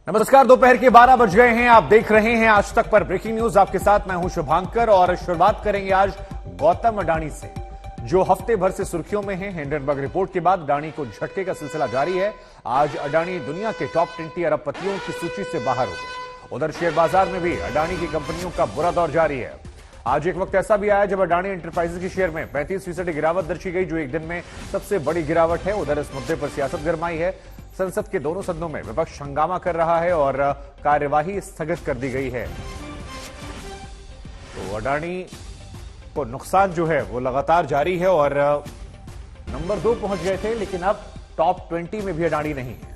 नमस्कार, दोपहर के 12 बज गए हैं। आप देख रहे हैं आज तक पर ब्रेकिंग न्यूज। आपके साथ मैं हूं शुभांकर और शुरुआत करेंगे आज गौतम अडानी से, जो हफ्ते भर से सुर्खियों में है। हिंडनबर्ग रिपोर्ट के बाद अडानी को झटके का सिलसिला जारी है। आज अडानी दुनिया के टॉप 20 अरबपतियों की सूची से बाहर हो गए। उधर शेयर बाजार में भी अडानी की कंपनियों का बुरा दौर जारी है। आज एक वक्त ऐसा भी आया जब अडानी एंटरप्राइजेज के शेयर में 35% गिरावट दर्जी गई, जो एक दिन में सबसे बड़ी गिरावट है। उधर इस मुद्दे पर सियासत गरमाई है। संसद के दोनों सदनों में विपक्ष हंगामा कर रहा है और कार्यवाही स्थगित कर दी गई है। तो अडानी को नुकसान जो है वो लगातार जारी है और नंबर 2 पहुंच गए थे, लेकिन अब टॉप 20 में भी अडानी नहीं है।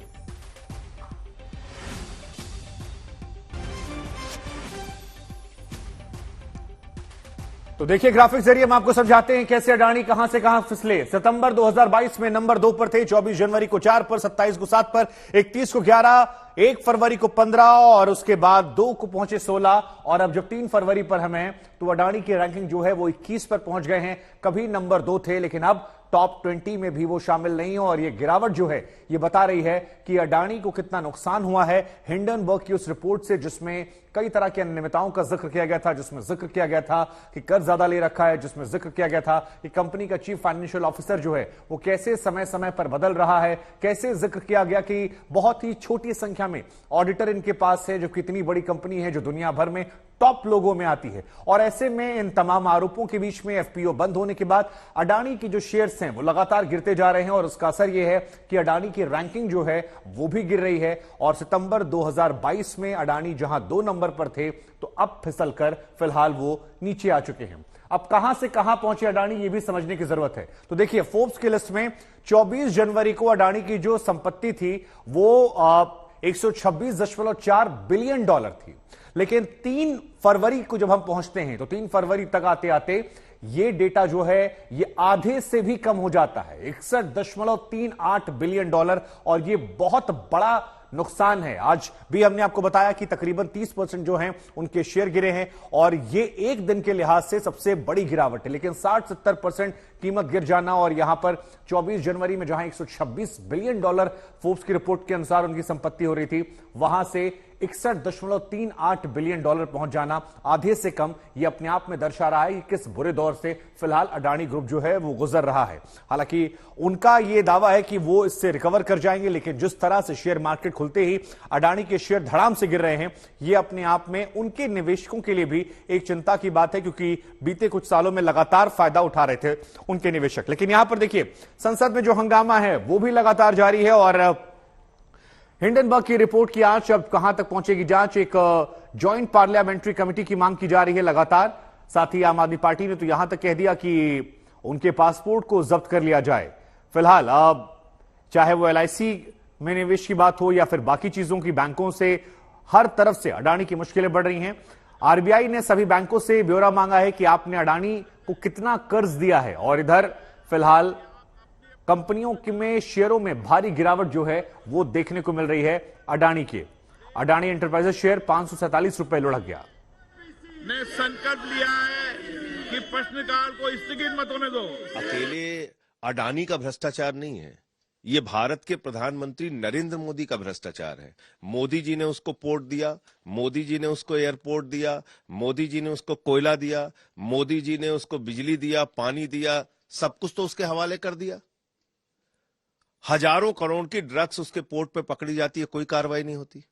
तो देखिए, ग्राफिक जरिए हम आपको समझाते हैं कैसे अडानी कहां से कहां फिसले। सितंबर 2022 में नंबर 2 पर थे, 24 जनवरी को 4 पर, 27 को 7 पर, 31 को 11, 1 फरवरी को 15 और उसके बाद 2 को पहुंचे 16 और अब जब 3 फरवरी पर हम हैं तो अडानी की रैंकिंग जो है वो 21 पर पहुंच गए हैं। कभी नंबर 2 थे, लेकिन अब टॉप 20 में भी वो शामिल नहीं हो और ये गिरावट जो है ये बता रही है कि अडानी को कितना नुकसान हुआ है। हिंडनबर्ग की उस रिपोर्ट से, जिसमें कई तरह की अनियमितताओं का जिक्र किया गया था, जिसमें जिक्र किया गया था कि कर्ज ज्यादा ले रखा है, जिसमें जिक्र किया गया था कि कंपनी का चीफ फाइनेंशियल ऑफिसर जो है वो कैसे समय समय पर बदल रहा है, कैसे जिक्र किया गया कि बहुत ही छोटी संख्या में ऑडिटर इनके पास है, जो कितनी बड़ी कंपनी है जो दुनिया भर में टॉप लोगों में आती है। और ऐसे में इन तमाम आरोपों के बीच में एफपीओ बंद होने के बाद अडानी की जो शेयर्स हैं वो लगातार गिरते जा रहे हैं और उसका असर यह है कि अडानी की रैंकिंग जो है वो भी गिर रही है। और सितंबर 2022 में अडानी जहां 2 नंबर पर थे तो अब फिसलकर फिलहाल वो नीचे आ चुके हैं। अब कहां से कहां पहुंचे अडानी, ये भी समझने की जरूरत है। तो देखिए, फोर्ब्स की लिस्ट में 24 जनवरी को अडानी की जो संपत्ति थी वो 126.4 बिलियन डॉलर थी, लेकिन 3 फरवरी को जब हम पहुंचते हैं तो 3 फरवरी तक आते आते ये डेटा जो है ये आधे से भी कम हो जाता है, 61.38 बिलियन डॉलर। और ये बहुत बड़ा नुकसान है। आज भी हमने आपको बताया कि तकरीबन 30% जो हैं उनके शेयर गिरे हैं और ये एक दिन के लिहाज से सबसे बड़ी गिरावट है। लेकिन 60-70% कीमत गिर जाना और यहां पर 24 जनवरी में जहां 126 बिलियन डॉलर फोर्ब्स की रिपोर्ट के अनुसार उनकी संपत्ति हो रही थी, वहां से 61.38 बिलियन डॉलर पहुंच जाना, आधे से कम, यह अपने आप में दर्शा रहा है कि किस बुरे दौर से फिलहाल अडानी ग्रुप जो है वो गुजर रहा है। हालांकि उनका यह दावा है कि वो इससे रिकवर कर जाएंगे, लेकिन जिस तरह से शेयर मार्केट खुलते ही अडानी के शेयर धड़ाम से गिर रहे हैं, यह अपने आप में उनके निवेशकों के लिए भी एक चिंता की बात है, क्योंकि बीते कुछ सालों में लगातार फायदा उठा रहे थे उनके निवेशक। लेकिन यहां पर देखिए, संसद में जो हंगामा है वो भी लगातार जारी है और हिंडनबर्ग की रिपोर्ट की आज अब कहां तक पहुंचेगी जांच। एक जॉइंट पार्लियामेंट्री कमेटी की मांग की जा रही है लगातार। साथ ही आम आदमी पार्टी ने तो यहां तक कह दिया कि उनके पासपोर्ट को जब्त कर लिया जाए। फिलहाल अब चाहे वो एलआईसी में निवेश की बात हो या फिर बाकी चीजों की, बैंकों से हर तरफ से अडानी की मुश्किलें बढ़ रही हैं। आरबीआई ने सभी बैंकों से ब्यौरा मांगा है कि आपने अडानी को कितना कर्ज दिया है। और इधर फिलहाल कंपनियों में शेयरों में भारी गिरावट जो है वो देखने को मिल रही है अडानी के। अडानी एंटरप्राइजेज शेयर 547 रुपए लुढ़क गया। ने संकल्प लिया है कि प्रश्नकाल को स्थगित मत होने दो। अकेले अडानी का भ्रष्टाचार नहीं है, ये भारत के प्रधानमंत्री नरेंद्र मोदी का भ्रष्टाचार है। मोदी जी ने उसको पोर्ट दिया, मोदी जी ने उसको एयरपोर्ट दिया, मोदी जी ने उसको कोयला दिया, मोदी जी ने उसको बिजली दिया, पानी दिया, सब कुछ तो उसके हवाले कर दिया। हजारों करोड़ की ड्रग्स उसके पोर्ट पे पकड़ी जाती है, कोई कार्रवाई नहीं होती।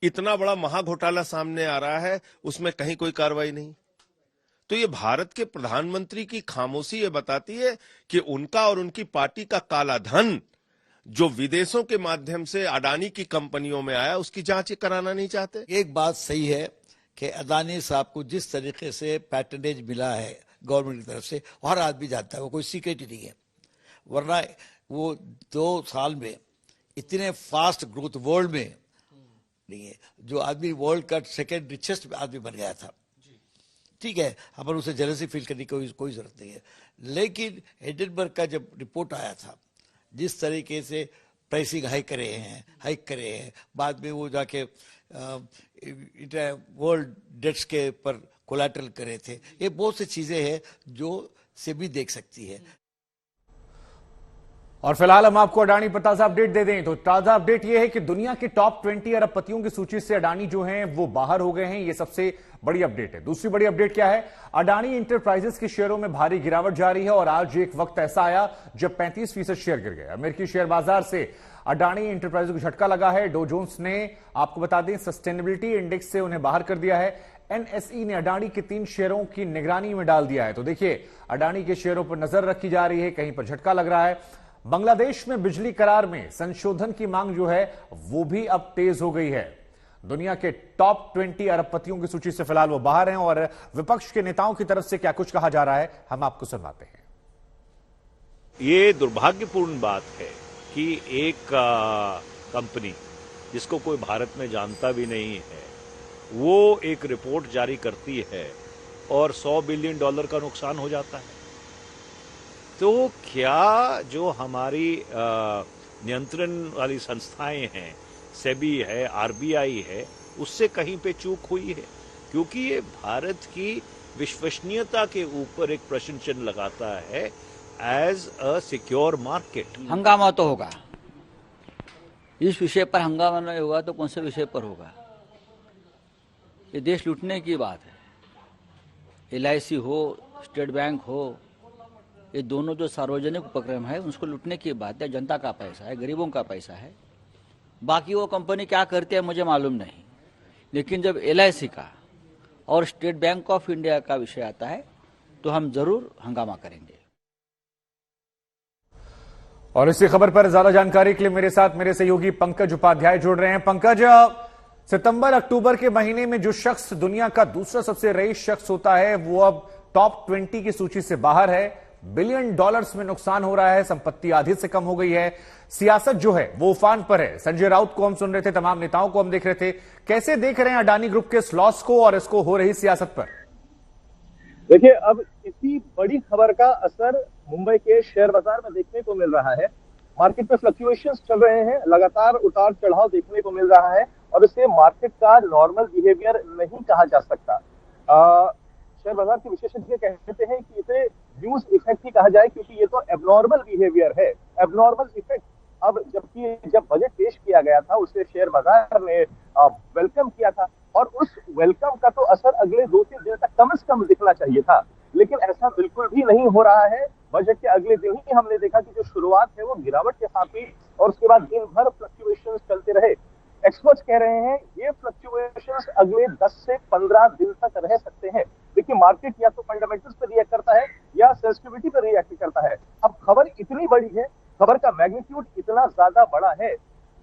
इतना बड़ा महाघोटाला सामने आ रहा है, उसमें कहीं कोई कार्रवाई नहीं। तो ये भारत के प्रधानमंत्री की खामोशी ये बताती है कि उनका और उनकी पार्टी का काला धन जो विदेशों के माध्यम से अडानी की कंपनियों में आया, उसकी जांच कराना नहीं चाहते। एक बात सही है कि अडानी साहब को जिस तरीके से पैटर्नेज मिला है गवर्नमेंट की तरफ से, हर आदमी जानता है, वो कोई सीक्रेट ही नहीं है। वरना वो 2 साल में इतने फास्ट ग्रोथ वर्ल्ड में नहीं है। जो आदमी वर्ल्ड का सेकेंड रिचेस्ट आदमी बन गया था, ठीक है, अपन उसे जेलसी फील करने की कोई जरूरत नहीं है। लेकिन हिंडनबर्ग का जब रिपोर्ट आया था, जिस तरीके से प्राइसिंग हाइक करे हैं, बाद में वो जाके वर्ल्ड डेट्स के पर कोलैटरल करे थे, ये बहुत सी चीजें हैं जो से भी देख सकती है। और फिलहाल हम आपको अडानी पर ताजा अपडेट दे दें तो ताजा अपडेट यह है कि दुनिया के टॉप 20 अरबपतियों की सूची से अडानी जो हैं वो बाहर हो गए हैं। ये सबसे बड़ी अपडेट है। दूसरी बड़ी अपडेट क्या है? अडानी इंटरप्राइजेस के शेयरों में भारी गिरावट जारी है और आज एक वक्त ऐसा आया जब 35% शेयर गिर गए। अमेरिकी शेयर बाजार से अडानी इंटरप्राइजेस को झटका लगा है। डो जोन्स ने, आपको बता दें, सस्टेनेबिलिटी इंडेक्स से उन्हें बाहर कर दिया है। एनएसई ने अडानी के 3 शेयरों की निगरानी में डाल दिया है। तो देखिए, अडानी के शेयरों पर नजर रखी जा रही है, कहीं पर झटका लग रहा है। बांग्लादेश में बिजली करार में संशोधन की मांग जो है वो भी अब तेज हो गई है। दुनिया के टॉप 20 अरबपतियों की सूची से फिलहाल वो बाहर हैं और विपक्ष के नेताओं की तरफ से क्या कुछ कहा जा रहा है हम आपको सुनवाते हैं। ये दुर्भाग्यपूर्ण बात है कि एक कंपनी जिसको कोई भारत में जानता भी नहीं है वो एक रिपोर्ट जारी करती है और $100 बिलियन का नुकसान हो जाता है। तो क्या जो हमारी नियंत्रण वाली संस्थाएं हैं, सेबी है, आरबीआई है, उससे कहीं पे चूक हुई है? क्योंकि ये भारत की विश्वसनीयता के ऊपर एक प्रश्न चिन्ह लगाता है एज अ सिक्योर मार्केट। हंगामा तो होगा, इस विषय पर हंगामा नहीं होगा तो कौन से विषय पर होगा? ये देश लूटने की बात है। LIC हो, स्टेट बैंक हो, ये दोनों जो सार्वजनिक उपक्रम है उसको लूटने की बात है। जनता का पैसा है, गरीबों का पैसा है। बाकी वो कंपनी क्या करती है मुझे मालूम नहीं, लेकिन जब LIC का और स्टेट बैंक ऑफ इंडिया का विषय आता है तो हम जरूर हंगामा करेंगे। और इसी खबर पर ज्यादा जानकारी के लिए मेरे साथ मेरे सहयोगी पंकज उपाध्याय जुड़ रहे हैं। पंकज, सितंबर अक्टूबर के महीने में जो शख्स दुनिया का दूसरा सबसे रईस शख्स होता है वो अब टॉप 20 की सूची से बाहर है। $बिलियन में नुकसान हो रहा है, संपत्ति आधी से कम हो गई है। सियासत जो है वो उफान पर है। संजय राउत को हम सुन रहे थे, तमाम नेताओं को हम देख रहे थे। कैसे देख रहे हैं अडानी ग्रुप के इस लॉस को और इसको हो रही सियासत पर? देखिए, अब इतनी बड़ी खबर का असर मुंबई के शेयर बाजार में देखने को मिल रहा है। मार्केट में फ्लक्चुएशंस चल रहे हैं, लगातार उतार चढ़ाव देखने को मिल रहा है और इसे मार्केट का नॉर्मल बिहेवियर नहीं कहा जा सकता। शेयर बाजार के विशेषज्ञ कहते हैं कि इसे न्यूज इफेक्ट ही कहा जाए, क्योंकि ये तो एबनॉर्मल बिहेवियर है, एबनॉर्मल इफेक्ट। अब जब बजट पेश किया गया था उसे शेयर बाजार ने वेलकम किया था और उस वेलकम का तो असर अगले 2-3 दिन तक कम से कम दिखना चाहिए था, लेकिन ऐसा बिल्कुल भी नहीं हो रहा है। बजट के अगले दिन ही हमने देखा कि जो शुरुआत है वो गिरावट के साथ हुई और उसके बाद दिन भर फ्लक्चुएशंस चलते रहे। एक्सपर्ट्स कह रहे हैं ये फ्लक्चुएशंस अगले 10 से 15 दिन तक रह सकते हैं। देखिए, मार्केट या तो फंडामेंटल्स पर रिएक्ट करता है या सेंसिटिविटी पर रिएक्ट करता है। अब खबर इतनी बड़ी है, खबर का मैग्नीट्यूड इतना ज्यादा बड़ा है,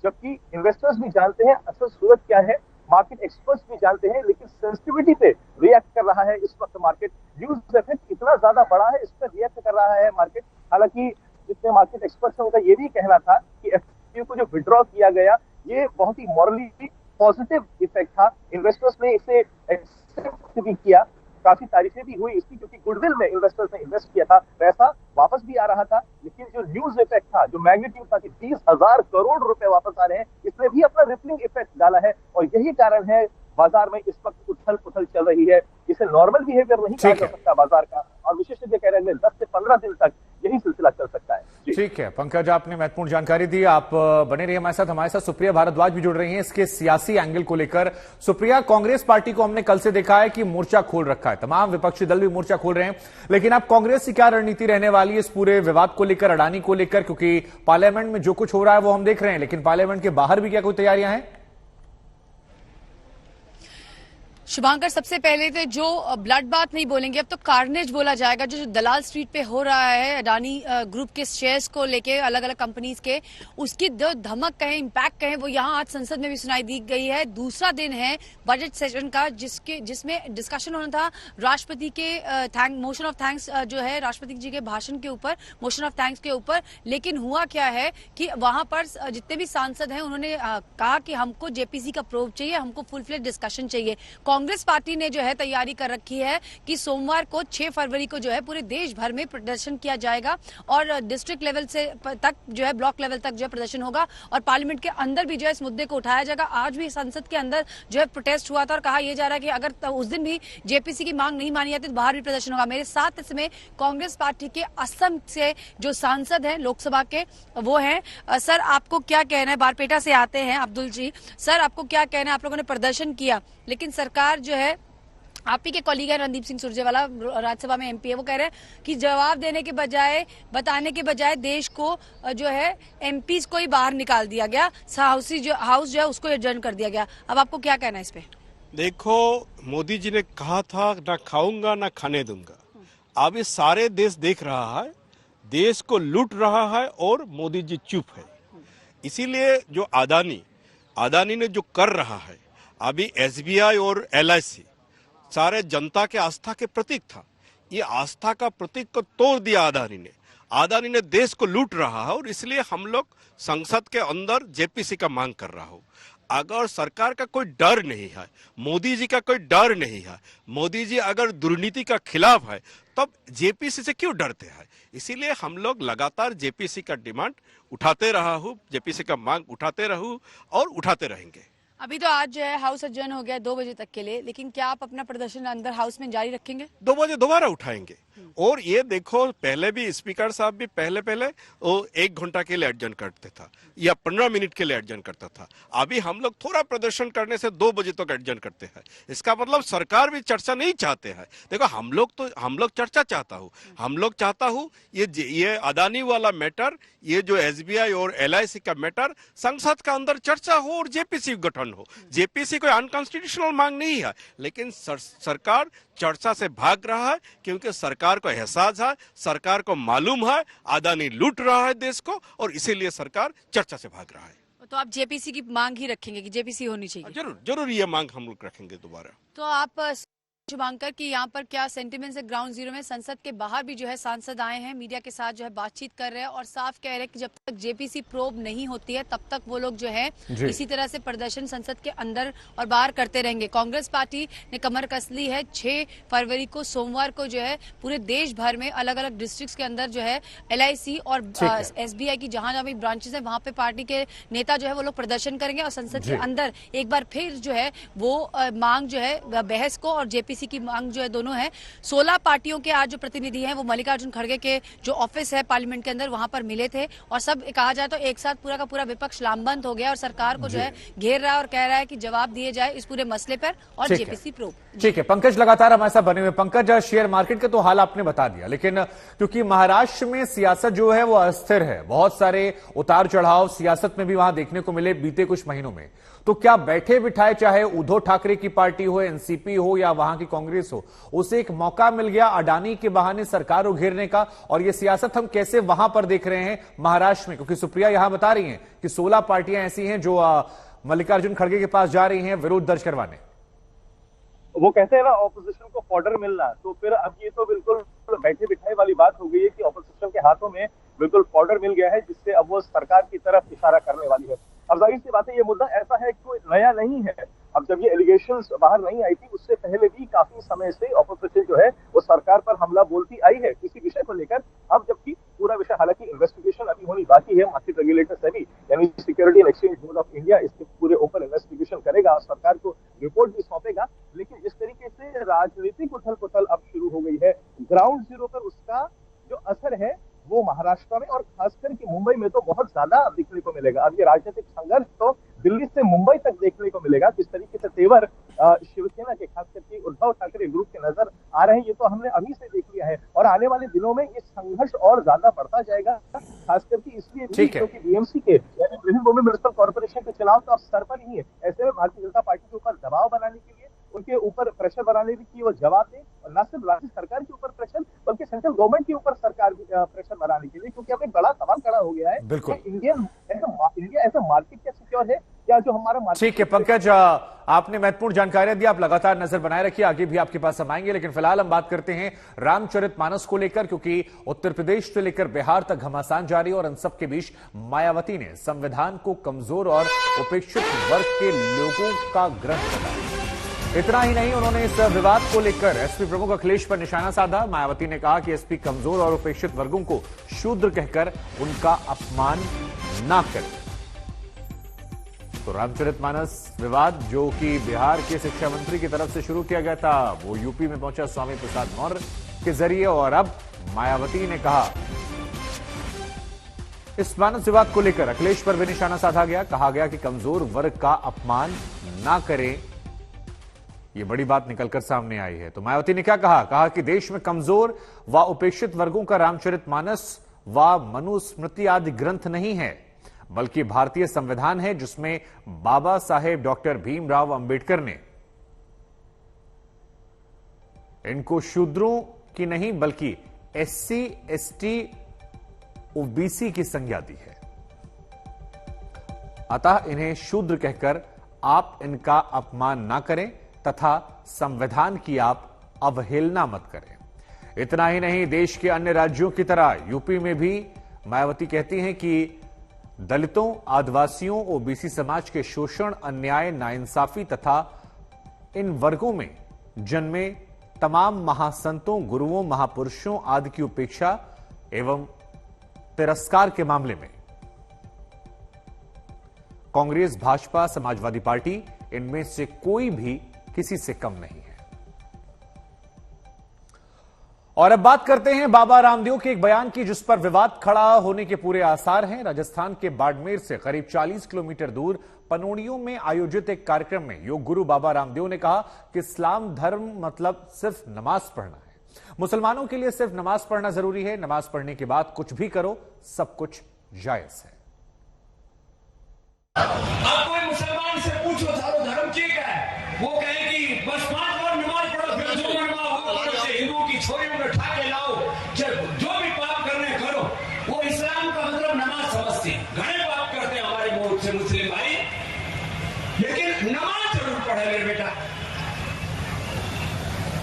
जबकि इन्वेस्टर्स भी जानते हैं असल सूरत क्या है, मार्केट एक्सपर्ट्स भी जानते हैं, लेकिन सेंसिटिविटी पे रिएक्ट कर रहा है इस वक्त मार्केट। न्यूज इफेक्ट इतना ज्यादा बड़ा है, इस पर रिएक्ट कर रहा है मार्केट। हालांकि जितने मार्केट एक्सपर्ट्स हैं उनका ये भी कहना था कि FPO को जो विड्रॉ किया गया ये बहुत ही मॉरली पॉजिटिव इफेक्ट था। इन्वेस्टर्स ने इसे एक्सेप्ट भी किया, काफी तारीफें भी हुई इसकी, क्योंकि गुडविल में इन्वेस्टर्स ने इन्वेस्ट किया था, पैसा वापस भी आ रहा था। लेकिन जो न्यूज इफेक्ट था, जो मैग्नीट्यूड था कि 20,000 करोड़ रुपए वापस आ रहे हैं, इसने भी अपना रिपलिंग इफेक्ट डाला है और यही कारण है बाजार में इस वक्त उथल पुथल चल रही है। इसे नॉर्मल बिहेवियर नहीं कहा जा सकता बाजार का, और विशेषज्ञ कह रहे हैं 10 से 15 दिन तक यही सिलसिला चल सकता है। ठीक है पंकज, आपने महत्वपूर्ण जानकारी दी। आप बने रहिए हमारे साथ सुप्रिया भारद्वाज भी जुड़ रही हैं इसके सियासी एंगल को लेकर। सुप्रिया, कांग्रेस पार्टी को हमने कल से देखा है कि मोर्चा खोल रखा है, तमाम विपक्षी दल भी मोर्चा खोल रहे हैं, लेकिन अब कांग्रेस की क्या रणनीति रहने वाली है इस पूरे विवाद को लेकर, अडानी को लेकर? क्योंकि पार्लियामेंट में जो कुछ हो रहा है वो हम देख रहे हैं, लेकिन पार्लियामेंट के बाहर भी क्या कोई तैयारियां हैं? शुभांकर, सबसे पहले तो जो ब्लड बात नहीं बोलेंगे, अब तो कार्नेज बोला जाएगा। जो दलाल स्ट्रीट पे हो रहा है अडानी ग्रुप के शेयर्स को लेके, अलग अलग कंपनीज के, उसकी जो धमक कहें, इम्पैक्ट कहें, वो यहाँ आज संसद में भी सुनाई दी गई है। दूसरा दिन है बजट सेशन का, जिसमें डिस्कशन होना था राष्ट्रपति के मोशन ऑफ थैंक्स जो है, राष्ट्रपति जी के भाषण के ऊपर, मोशन ऑफ थैंक्स के ऊपर। लेकिन हुआ क्या है कि वहां पर जितने भी सांसद हैं उन्होंने कहा कि हमको JPC का प्रोब चाहिए, हमको फुल फ्लेज डिस्कशन चाहिए। कांग्रेस पार्टी ने जो है तैयारी कर रखी है कि सोमवार को 6 फरवरी को जो है पूरे देश भर में प्रदर्शन किया जाएगा और डिस्ट्रिक्ट लेवल से तक जो है ब्लॉक लेवल तक जो है प्रदर्शन होगा और पार्लियामेंट के अंदर भी जो है इस मुद्दे को उठाया जाएगा। आज भी संसद के अंदर जो है प्रोटेस्ट हुआ था और कहा यह जा रहा है कि अगर उस दिन भी जेपीसी की मांग नहीं मानी जाती तो बाहर भी प्रदर्शन होगा। मेरे साथ इसमें कांग्रेस पार्टी के असम से जो सांसद हैं लोकसभा के वो हैं। सर आपको क्या कहना है, बारपेटा से आते हैं अब्दुल जी, सर आपको क्या कहना है? आप लोगों ने प्रदर्शन किया लेकिन सरकार जो है, आप ही के कॉलीग है रणदीप सिंह सुरजेवाला राज्यसभा में एमपी है, वो कह रहे हैं कि जवाब देने के बजाय बताने के बजाय देश को जो है एमपीज को ही बाहर निकाल दिया गया, हाउस जो है उसको एडजर्न कर दिया गया। अब आपको क्या कहना है इस पे? देखो, मोदी जी ने कहा था ना खाऊंगा ना खाने दूंगा। अब ये सारे देश देख रहा है, देश को लूट रहा है और मोदी जी चुप है। इसीलिए जो अदानी ने जो कर रहा है, अभी एसबीआई और एलआईसी सारे जनता के आस्था के प्रतीक था, ये आस्था का प्रतीक को तोड़ दिया अदानी ने देश को लूट रहा है। और इसलिए हम लोग संसद के अंदर जेपीसी का मांग कर रहा हूं। अगर सरकार का कोई डर नहीं है, मोदी जी का कोई डर नहीं है, मोदी जी अगर दुर्नीति का खिलाफ है तब जेपीसी से क्यों डरते हैं? इसीलिए हम लोग लगातार जेपीसी का डिमांड उठाते रहा हूं, जेपीसी का मांग उठाते रहूं और उठाते रहेंगे। अभी तो आज जो है हाउस एडजर्न हो गया 2 बजे तक के लिए, लेकिन क्या आप अपना प्रदर्शन अंदर हाउस में जारी रखेंगे? 2 बजे दोबारा उठाएंगे। और ये देखो, पहले भी स्पीकर साहब भी पहले वो 1 घंटा के लिए एडजर्न करते था या 15 मिनट के लिए एडजर्न करता था। अभी हम लोग थोड़ा प्रदर्शन करने से 2 बजे तक एडजर्न करते हैं। इसका मतलब सरकार भी चर्चा नहीं चाहते हैं। देखो, हम लोग चर्चा चाहता हूँ ये अदानी वाला मैटर, ये जो एसबीआई और एलआईसी का मैटर संसद का अंदर चर्चा हो और जेपीसी गठन हो। जेपीसी कोई अनकॉन्स्टिट्यूशनल मांग नहीं है, लेकिन सरकार चर्चा से भाग रहा है क्योंकि सरकार को एहसास है, सरकार को मालूम है अदानी लूट रहा है देश को और इसीलिए सरकार चर्चा से भाग रहा है। तो आप जेपीसी की मांग ही रखेंगे कि जेपीसी होनी चाहिए? जरूर ये मांग हम लोग रखेंगे दोबारा। तो आप शुभांकर की यहाँ पर क्या सेंटिमेंट्स है ग्राउंड जीरो में? संसद के बाहर भी जो है सांसद आए हैं, मीडिया के साथ जो है बातचीत कर रहे हैं और साफ कह रहे हैं कि जब तक जेपीसी प्रोब नहीं होती है तब तक वो लोग जो है इसी तरह से प्रदर्शन संसद के अंदर और बाहर करते रहेंगे। कांग्रेस पार्टी ने कमर कस ली है। 6 फरवरी को सोमवार को जो है पूरे देश भर में अलग अलग डिस्ट्रिक्ट के अंदर जो है एलआईसी और एसबीआई की जहां भी ब्रांचेस है वहां पे पार्टी के नेता जो है वो लोग प्रदर्शन करेंगे और संसद के अंदर एक बार फिर जो है वो मांग जो है बहस को और जेपीसी की मांग जो है दोनों है। 16 पार्टियों के आज जो प्रतिनिधि हैं वो मल्लिकार्जुन खड़गे के जो ऑफिस है पार्लियामेंट के अंदर वहां पर मिले थे और सब कहा जाए तो एक साथ पूरा का पूरा विपक्ष लामबंद हो गया और सरकार को जो है घेर रहा है और कह रहा है कि जवाब दिए जाए इस पूरे मसले पर और जेपीसी प्रोब। ठीक है पंकज, लगातार हमारे साथ बने हुए। पंकज, शेयर मार्केट का तो हाल आपने बता दिया, लेकिन क्योंकि महाराष्ट्र में सियासत जो है वो अस्थिर है, बहुत सारे उतार चढ़ाव सियासत में भी वहां देखने को मिले बीते कुछ महीनों में, तो क्या बैठे बिठाए चाहे उद्धव ठाकरे की पार्टी हो, एनसीपी हो या वहां की कांग्रेस हो, उसे एक मौका मिल गया अडानी के बहाने सरकार को घेरने का? और ये सियासत हम कैसे वहां पर देख रहे हैं महाराष्ट्र में? क्योंकि सुप्रिया यहां बता रही हैं कि 16 पार्टियां ऐसी हैं जो मल्लिकार्जुन खड़गे के पास जा रही हैं विरोध दर्ज करवाने। वो कहते हैं ना ऑपोजिशन को फॉर्डर मिलना, तो फिर अब ये तो बिल्कुल बैठे बिठाए वाली बात हो गई है कि ऑपोजिशन के हाथों में बिल्कुल फॉर्डर मिल गया है जिससे अब वो सरकार की तरफ इशारा करने वाली है। अब जाहिर सी बात है, ये मुद्दा ऐसा है कि कोई नया नहीं है। अब जब ये एलिगेशंस बाहर नहीं आई थी उससे पहले भी काफी समय से ऑपोजिशन जो है वो सरकार पर हमला बोलती आई है किसी विषय को लेकर। अब जबकि पूरा विषय, हालांकि इन्वेस्टिगेशन अभी होनी बाकी है, मार्केट रेगुलेटर सेबी यानी security and exchange board of India इसके पूरे ऊपर इन्वेस्टिगेशन करेगा और सरकार को रिपोर्ट भी सौंपेगा। लेकिन जिस तरीके से राजनीतिक उथल पुथल अब शुरू हो गई है, ग्राउंड जीरो पर उसका जो असर है वो महाराष्ट्र में और खासकर कि मुंबई में तो बहुत ज्यादा देखने को मिलेगा। अब ये राजनीतिक संघर्ष तो दिल्ली से मुंबई तक देखने को मिलेगा। किस तरीके से तेवर शिवसेना के खासकर के उद्धव ठाकरे ग्रुप के नजर आ रहे हैं ये तो हमने अभी से देख लिया है और आने वाले दिनों में ये संघर्ष और ज्यादा बढ़ता जाएगा, खासकर की इसलिए क्योंकि बीएमसी के विभिन्न मुंबई म्युनिसिपल कॉर्पोरेशन के चुनाव तो अब सर पर ही है। ऐसे में भारतीय जनता पार्टी के ऊपर दबाव बनाने के लिए, उनके ऊपर प्रेशर बनाने की वो जवाब दे और न सिर्फ राज्य सरकार के ऊपर प्रेशर बल्कि सेंट्रल गवर्नमेंट के ऊपर सरकार प्रेशर बनाने के लिए, क्योंकि अब एक बड़ा सवाल खड़ा हो गया है इंडिया ऐसा मार्केट क्या सिक्योर है क्या जो हमारा मार्केट। ठीक है पंकज, आपने महत्वपूर्ण जानकारियां दी, आप लगातार नजर बनाए रखिए, आगे भी आपके पास हम आएंगे। लेकिन फिलहाल हम बात करते हैं रामचरितमानस को लेकर, क्योंकि उत्तर प्रदेश से लेकर बिहार तक घमासान जारी और इन सब के बीच मायावती ने संविधान को कमजोर और उपेक्षित वर्ग के लोगों का ग्रंथ बताया। इतना ही नहीं, उन्होंने इस विवाद को लेकर एसपी प्रमुख अखिलेश पर निशाना साधा। मायावती ने कहा कि एसपी कमजोर और उपेक्षित वर्गों को शूद्र कहकर उनका अपमान ना करें। तो रामचरितमानस विवाद, जो कि बिहार के शिक्षा मंत्री की तरफ से शुरू किया गया था, वो यूपी में पहुंचा स्वामी प्रसाद मौर्य के जरिए, और अब मायावती ने कहा इस मानस विवाद को लेकर अखिलेश पर भी निशाना साधा गया। कहा गया कि कमजोर वर्ग का अपमान ना करें। यह बड़ी बात निकलकर सामने आई है। तो मायावती ने क्या कहा? कहा कि देश में कमजोर व उपेक्षित वर्गों का रामचरितमानस व मनुस्मृति आदि ग्रंथ नहीं है, बल्कि भारतीय संविधान है, जिसमें बाबा साहेब डॉक्टर भीमराव अंबेडकर ने इनको शूद्रों की नहीं बल्कि एससी, एसटी, ओबीसी की संज्ञा दी है। अतः इन्हें शूद्र कहकर आप इनका अपमान ना करें तथा संविधान की आप अवहेलना मत करें। इतना ही नहीं, देश के अन्य राज्यों की तरह यूपी में भी मायावती कहती हैं कि दलितों, आदिवासियों, ओबीसी समाज के शोषण, अन्याय, नाइंसाफी तथा इन वर्गों में जन्मे तमाम महासंतों, गुरुओं, महापुरुषों आदि की उपेक्षा एवं तिरस्कार के मामले में कांग्रेस, भाजपा, समाजवादी पार्टी, इनमें से कोई भी किसी से कम नहीं है। और अब बात करते हैं बाबा रामदेव के एक बयान की, जिस पर विवाद खड़ा होने के पूरे आसार हैं। राजस्थान के बाड़मेर से करीब 40 किलोमीटर दूर पनोड़ियों में आयोजित एक कार्यक्रम में योग गुरु बाबा रामदेव ने कहा कि इस्लाम धर्म मतलब सिर्फ नमाज पढ़ना है। मुसलमानों के लिए सिर्फ नमाज पढ़ना जरूरी है। नमाज पढ़ने के बाद कुछ भी करो, सब कुछ जायज है। आप कोई मुसलमान से पूछो सारो धर्म ठीक है, वो कहे कि बस 5 बार नमाज पढ़ो, फिर जो मनवा वो करो, हिंदुओं की छोरियों में उठा के लाओ, जो भी पाप करने करो। वो इस्लाम का मतलब नमाज समझते हैं। घने पाप करते हैं हमारे बहुत से मुस्लिम भाई, लेकिन नमाज जरूर पढ़े मेरे बेटा,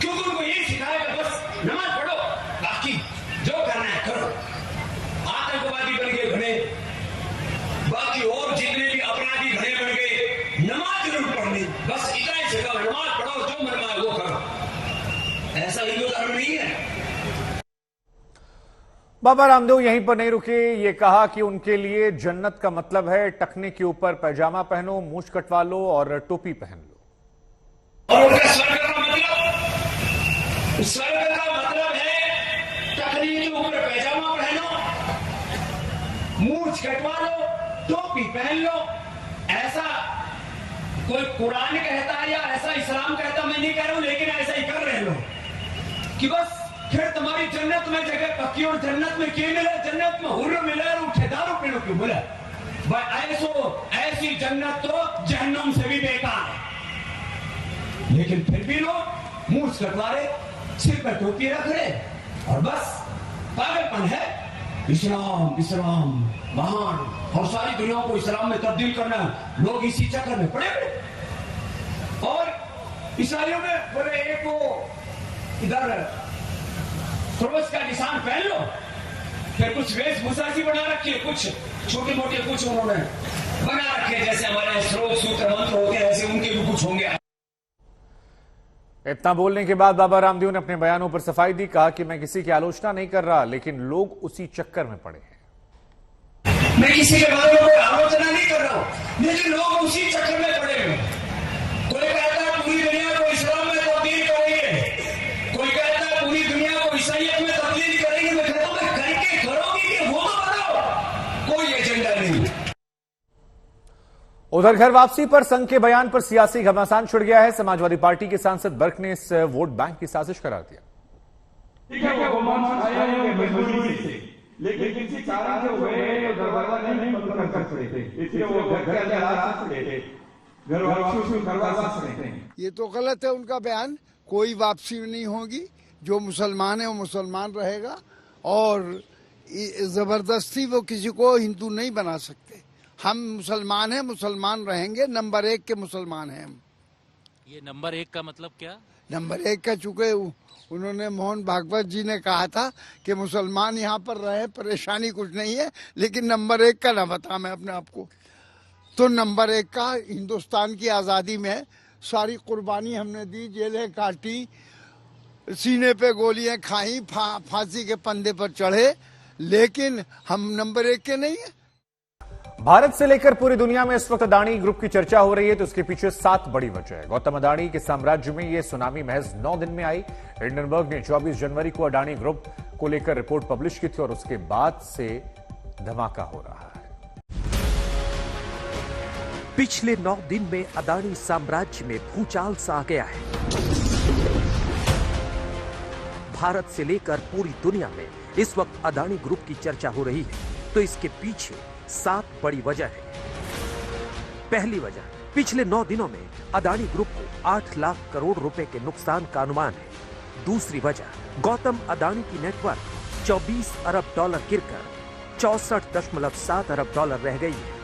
क्योंकि उनको यही सिखाएगा बस नमाज पढ़ो, बाकी जो करना है करो। आतंकवादी बन गए घने, बाकी और जितने भी अपराधी घने बन गए, नमाज जरूर पढ़नी, बस इतना ही सिखाओ, नमाज पढ़ो, जो मन में वो करो। ऐसा हिंदू धर्म नहीं है। बाबा रामदेव यहीं पर नहीं रुके। ये कहा कि उनके लिए जन्नत का मतलब है टखने के ऊपर पैजामा पहनो, मूछ कटवा लो और टोपी पहन लो। और उनका स्वर्ग का मतलब है टखने के ऊपर पैजामा पहनो, मूछ कटवा लो, टोपी पहन लो। ऐसा कोई कुरान कहता है या ऐसा इस्लाम कहता, मैं नहीं कह रहा हूं, लेकिन ऐसा ही कर रहे लोग कि बस फिर तुम्हारी जन्नत में जगह पक्की। और जन्नत में क्या मिले? जन्नत में हुर्र मिले और उठेदारों पीड़ों क्यों मिले? ऐसी जन्नत तो जहन्नम से भी बेकार है। लेकिन फिर भी लोग मूछ कटवा रहे, सिर पर टोपी रख रहे, और बस पागलपन है। इस्लाम इस्लाम महान, और सारी दुनिया को इस्लाम में तब्दील करना, लोग इसी चक्कर में पड़े हुए। और ईसाइयों में बोले एक को इधर क्रोस का निशान पहन लो, फिर कुछ वेशभूषा सी बना रखी है, कुछ छोटे मोटे कुछ उन्होंने बना रखे, जैसे हमारे स्रोत सूत्र मंत्र होते हैं, ऐसे उनके भी कुछ होंगे। इतना बोलने के बाद बाबा रामदेव ने अपने बयानों पर सफाई दी। कहा कि मैं किसी की आलोचना नहीं कर रहा, लेकिन लोग उसी चक्कर में पड़े हैं। मैं किसी के बारे में कोई आलोचना नहीं कर रहा हूं, लेकिन लोग उसी चक्कर में पड़े हुए। कोई कहता है पूरी दुनिया को इस्लाम में तब्दील करेंगे, कोई कहता है पूरी दुनिया को ईसाइयत में तब्दील करेंगे। मैं कहता हूं करके करोगे कि वो तो बताओ, कोई एजेंडा नहीं। उधर घर वापसी पर संघ के बयान पर सियासी घमासान छिड़ गया है। समाजवादी पार्टी के सांसद बर्क ने इस वोट बैंक की साजिश करार दिया। ठीक है, वो मजबूरी से, लेकिन किसी कारण से हुए दरवाजा नहीं बंद कर सकते, इसलिए वो घर के अंदर आ सकते थे, घर वापसी सकते हैं। ये तो गलत है उनका बयान। कोई वापसी नहीं होगी। जो मुसलमान है वो मुसलमान रहेगा, और जबरदस्ती वो किसी को हिंदू नहीं बना सकते। हम मुसलमान हैं, मुसलमान रहेंगे, नंबर 1 के मुसलमान हैं हम। ये नंबर 1 का मतलब क्या? नंबर 1 का, चूंकि उन्होंने मोहन भागवत जी ने कहा था कि मुसलमान यहाँ पर रहे, परेशानी कुछ नहीं है, लेकिन नंबर 1 का ना बता मैं अपने आप को। तो नंबर 1 का हिंदुस्तान की आज़ादी में सारी कुर्बानी हमने दी, जेलें काटी, सीने पे गोलियां खाई, फांसी के पंदे पर चढ़े, लेकिन हम नंबर 1 के नहीं है। भारत से लेकर पूरी दुनिया में इस वक्त अदानी ग्रुप की चर्चा हो रही है, तो इसके पीछे 7 बड़ी वजह है। गौतम अदानी के साम्राज्य में यह सुनामी महज 9 दिन में आई। हिंडनबर्ग ने 24 जनवरी को अदानी ग्रुप को लेकर रिपोर्ट पब्लिश की थी और उसके बाद से धमाका हो रहा है। पिछले 9 दिन में अदानी साम्राज्य में भूचाल सा आ गया है। भारत से लेकर पूरी दुनिया में इस वक्त अदानी ग्रुप की चर्चा हो रही है, तो इसके पीछे 7 बड़ी वजह है। पहली वजह, पिछले 9 दिनों में अदानी ग्रुप को 8 लाख करोड़ रुपए के नुकसान का अनुमान है। दूसरी वजह, गौतम अदानी की नेटवर्क 24 अरब डॉलर गिरकर 64.7 अरब डॉलर रह गई है।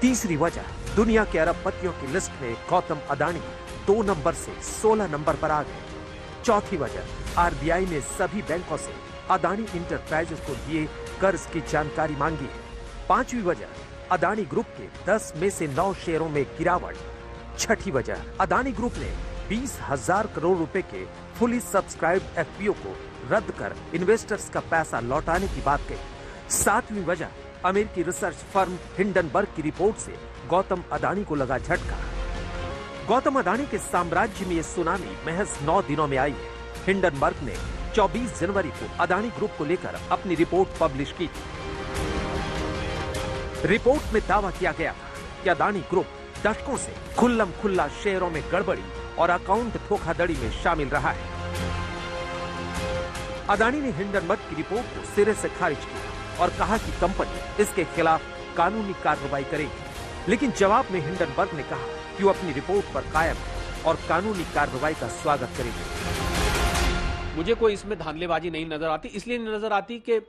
तीसरी वजह, दुनिया के अरबपतियों की लिस्ट में गौतम अदानी 2 नंबर से 16 नंबर पर आ गए। चौथी वजह, आरबीआई ने सभी बैंकों से अदानी इंटरप्राइजेस को दिए कर्ज की जानकारी मांगी है। पांचवी वजह, अदानी ग्रुप के 10 में से 9 शेयरों में गिरावट। छठी वजह, अदानी ग्रुप ने 20,000 करोड़ रुपए के फुली सब्सक्राइब्ड एफपीओ को रद्द कर इन्वेस्टर्स का पैसा लौटाने की बात कही। सातवीं वजह, अमेरिकी रिसर्च फर्म हिंडनबर्ग की रिपोर्ट से गौतम अदानी को लगा झटका। गौतम अदानी के साम्राज्य में यह सुनामी महज 9 दिनों में आई है। हिंडनबर्ग ने 24 जनवरी को अदानी ग्रुप को लेकर अपनी रिपोर्ट पब्लिश की थी। रिपोर्ट में दावा किया गया था कि अदानी ग्रुप दशकों से खुल्लम खुल्ला शेयरों में गड़बड़ी और अकाउंट धोखाधड़ी में शामिल रहा है। अदानी ने हिंडनबर्ग की रिपोर्ट को सिरे से खारिज किया और कहा कि कंपनी इसके खिलाफ कानूनी कार्रवाई करेगी। लेकिन जवाब में हिंडनबर्ग ने कहा कि वो अपनी रिपोर्ट पर कायम है और कानूनी कार्रवाई का स्वागत करेगी। मुझे कोई इसमें धांधलेबाजी नहीं नजर आती, इसलिए नहीं नजर आती कि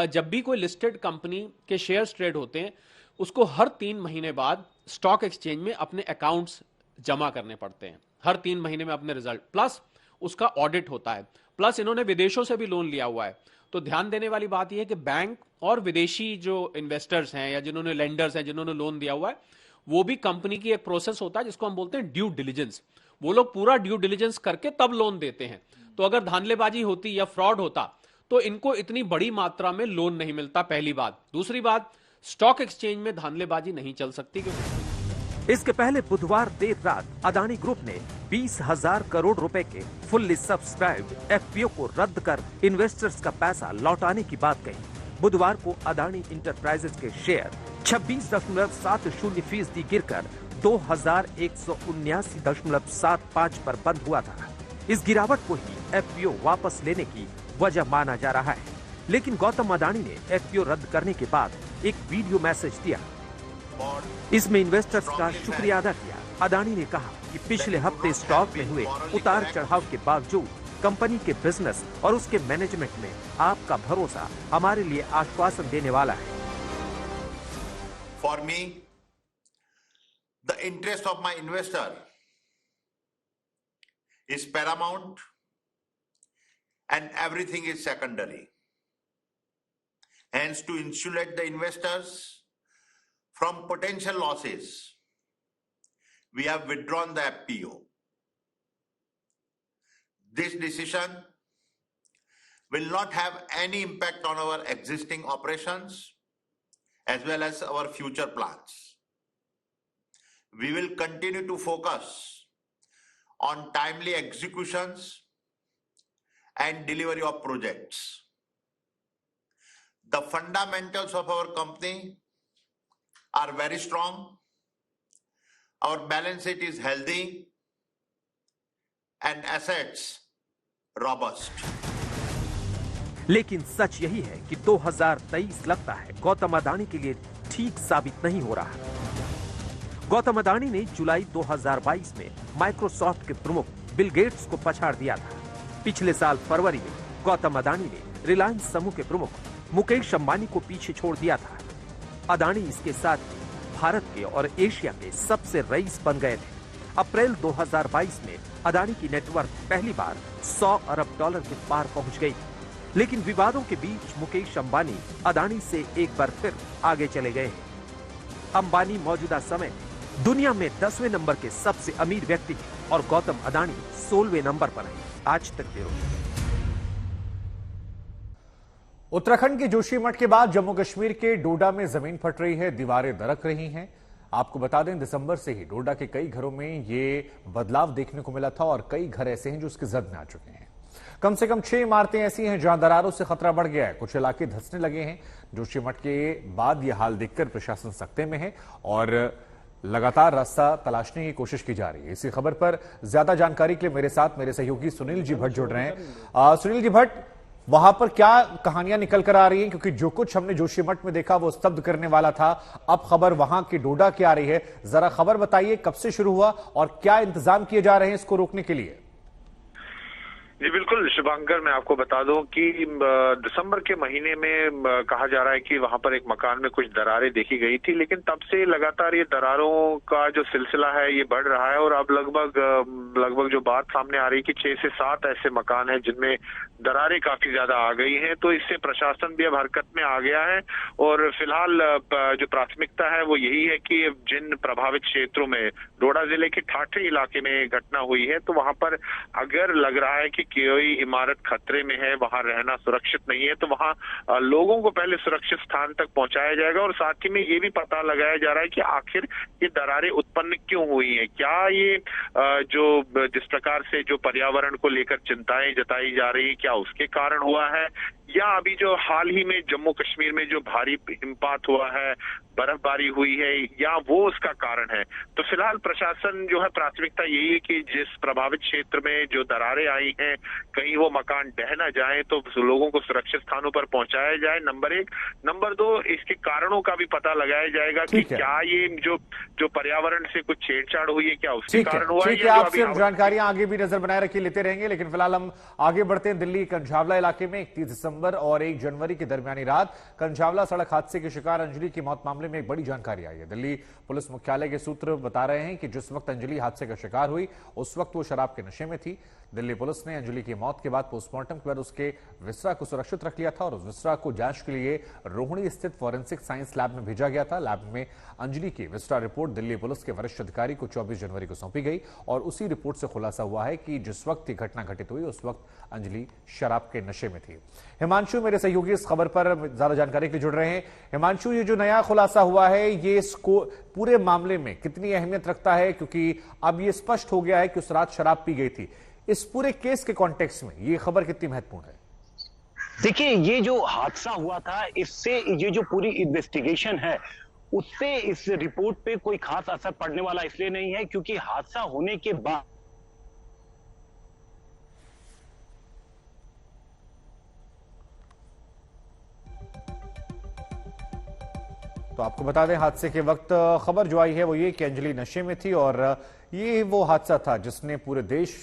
जब भी कोई लिस्टेड कंपनी के शेयर्स ट्रेड होते हैं, उसको हर 3 महीने बाद स्टॉक एक्सचेंज में अपने अकाउंट्स जमा करने पड़ते हैं। हर 3 महीने में अपने रिजल्ट, प्लस उसका ऑडिट होता है, प्लस इन्होंने विदेशों से भी लोन लिया हुआ है। तो ध्यान देने वाली बात यह है कि बैंक और विदेशी जो इन्वेस्टर्स हैं या जिन्होंने लेंडर्स हैं, जिन्होंने लोन दिया हुआ है, वो भी कंपनी की एक प्रोसेस होता है जिसको हम बोलते हैं ड्यू डिलिजेंस। वो लोग पूरा ड्यू डिलिजेंस करके तब लोन देते हैं। तो अगर धांधलेबाजी होती या फ्रॉड होता तो इनको इतनी बड़ी मात्रा में लोन नहीं मिलता, पहली बात। दूसरी बात, स्टॉक एक्सचेंज में धांधलेबाजी नहीं चल सकती। इसके पहले बुधवार देर रात अदानी ग्रुप ने 20,000 करोड़ रुपए के फुल्ली सब्सक्राइब्ड एफपीओ को रद्द कर इन्वेस्टर्स का पैसा लौटाने की बात कही। बुधवार को अदानी इंटरप्राइजेज के शेयर 26.70% गिरकर 2,179.75 पर बंद हुआ था। इस गिरावट को ही एफपीओ वापस लेने की वजह माना जा रहा है। लेकिन गौतम अदानी ने एफपीओ रद्द करने के बाद एक वीडियो मैसेज दिया। इसमें इन्वेस्टर्स का शुक्रिया अदा किया। अदानी ने कहा कि पिछले हफ्ते स्टॉक में हुए उतार चढ़ाव के बावजूद कंपनी के बिजनेस और उसके मैनेजमेंट में आपका भरोसा हमारे लिए आश्वासन देने वाला है। For me, the interest of my investor is paramount and everything is secondary. Hence, to insulate the investors from potential losses, we have withdrawn the FPO. This decision will not have any impact on our existing operations as well as our future plans. We will continue to focus on timely executions and delivery of projects. The fundamentals of our company are very strong. Our balance sheet is healthy and assets robust. लेकिन सच यही है कि 2023 लगता है गौतम अदानी के लिए ठीक साबित नहीं हो रहा। गौतम अदानी ने जुलाई 2022 में माइक्रोसॉफ्ट के प्रमुख बिल गेट्स को पछाड़ दिया था। पिछले साल फरवरी में गौतम अदानी ने रिलायंस समूह के प्रमुख मुकेश अंबानी को पीछे छोड़ दिया था। अदानी इसके साथ भारत के और एशिया के सबसे रईस बन गए थे। अप्रैल 2022 में अदानी की नेटवर्क पहली बार 100 अरब डॉलर के पार पहुंच गई। लेकिन विवादों के बीच मुकेश अंबानी अदानी से एक बार फिर आगे चले गए हैं। अंबानी मौजूदा समय दुनिया में 10वें नंबर के सबसे अमीर व्यक्ति हैं और गौतम अडानी 16वें नंबर पर हैं। आज तक ब्यूरो। उत्तराखंड के जोशीमठ के बाद जम्मू कश्मीर के डोडा में जमीन फट रही है, दीवारें दरक रही हैं। आपको बता दें, दिसंबर से ही डोडा के कई घरों में ये बदलाव देखने को मिला था और कई घर ऐसे हैं जो उसकी जद में आ चुके हैं। कम से कम 6 इमारतें ऐसी हैं जहां दरारों से खतरा बढ़ गया है। कुछ इलाके धंसने लगे हैं। जोशीमठ के बाद यह हाल देखकर प्रशासन सख्ते में है और लगातार रास्ता तलाशने की कोशिश की जा रही है। इसी खबर पर ज्यादा जानकारी के लिए मेरे साथ मेरे सहयोगी सुनील जी भट्ट जुड़ रहे हैं। सुनील जी भट्ट, वहां पर क्या कहानियां निकल कर आ रही हैं? क्योंकि जो कुछ हमने जोशीमठ में देखा वो स्तब्ध करने वाला था। अब खबर वहां की डोडा की आ रही है। जरा खबर बताइए, कब से शुरू हुआ और क्या इंतजाम किए जा रहे हैं इसको रोकने के लिए? जी बिल्कुल शुभांकर, मैं आपको बता दूं कि दिसंबर के महीने में कहा जा रहा है कि वहां पर एक मकान में कुछ दरारें देखी गई थी, लेकिन तब से लगातार ये दरारों का जो सिलसिला है ये बढ़ रहा है और अब लगभग जो बात सामने आ रही है कि 6 से 7 ऐसे मकान हैं जिनमें दरारें काफी ज्यादा आ गई हैं। तो इससे प्रशासन भी अब हरकत में आ गया है और फिलहाल जो प्राथमिकता है वो यही है कि जिन प्रभावित क्षेत्रों में डोडा जिले के ठाठरी इलाके में घटना हुई है तो वहां पर अगर लग रहा है कि कोई इमारत खतरे में है, वहां रहना सुरक्षित नहीं है, तो वहां लोगों को पहले सुरक्षित स्थान तक पहुंचाया जाएगा और साथ ही में ये भी पता लगाया जा रहा है कि आखिर ये दरारें उत्पन्न क्यों हुई हैं। क्या ये जो जिस प्रकार से जो पर्यावरण को लेकर चिंताएं जताई जा रही है, क्या उसके कारण हुआ है, या अभी जो हाल ही में जम्मू कश्मीर में जो भारी हिमपात हुआ है, बर्फबारी हुई है, या वो उसका कारण है। तो फिलहाल प्रशासन जो है प्राथमिकता यही है कि जिस प्रभावित क्षेत्र में जो दरारें आई हैं कहीं वो मकान ढह ना जाए तो लोगों को सुरक्षित स्थानों पर पहुंचाया जाए, नंबर 1। नंबर 2, इसके कारणों का भी पता लगाया जाएगा कि क्या ये जो पर्यावरण से कुछ छेड़छाड़ हुई है, क्या उसके कारण हुआ है। आपसे जानकारियां आगे भी नजर बनाए रखी लेते रहेंगे, लेकिन फिलहाल हम आगे बढ़ते हैं। दिल्ली कंझावला इलाके में 31 दिसंबर और 1 जनवरी की दरमियानी रात कंझावला सड़क हादसे के शिकार अंजलि की मौत मामले में एक बड़ी जानकारी आई है। दिल्ली पुलिस मुख्यालय के सूत्र बता रहे हैं कि जिस वक्त अंजलि हादसे का शिकार हुई उस वक्त वो शराब के नशे में थी। दिल्ली पुलिस ने अंजलि की मौत के बाद पोस्टमार्टम के बाद उसके विसरा को सुरक्षित रख लिया था और उस विसरा को जांच के लिए रोहिणी स्थित फॉरेंसिक साइंस लैब में भेजा गया था। लैब में अंजलि की विसरा रिपोर्ट दिल्ली पुलिस के वरिष्ठ अधिकारी को 24 जनवरी को सौंपी गई और उसी रिपोर्ट से खुलासा हुआ है कि जिस वक्त ये घटना घटित हुई उस वक्त अंजलि शराब के नशे में थी। हिमांशु मेरे सहयोगी इस खबर पर ज्यादा जानकारी के लिए जुड़ रहे हैं। हिमांशु, ये जो नया खुलासा हुआ है ये इसको पूरे मामले में कितनी अहमियत रखता है, क्योंकि अब ये स्पष्ट हो गया है कि उस रात शराब पी गई थी। इस पूरे केस के कॉन्टेक्स्ट में ये खबर कितनी महत्वपूर्ण है? देखिए, ये जो हादसा हुआ था इससे ये जो पूरी इन्वेस्टिगेशन है उससे इस रिपोर्ट पे कोई खास असर पड़ने वाला इसलिए नहीं है क्योंकि हादसा होने के बाद तो आपको बता दें, हादसे के वक्त खबर जो आई है वो ये कि अंजलि नशे में थी और ये वो हादसा था जिसने पूरे देश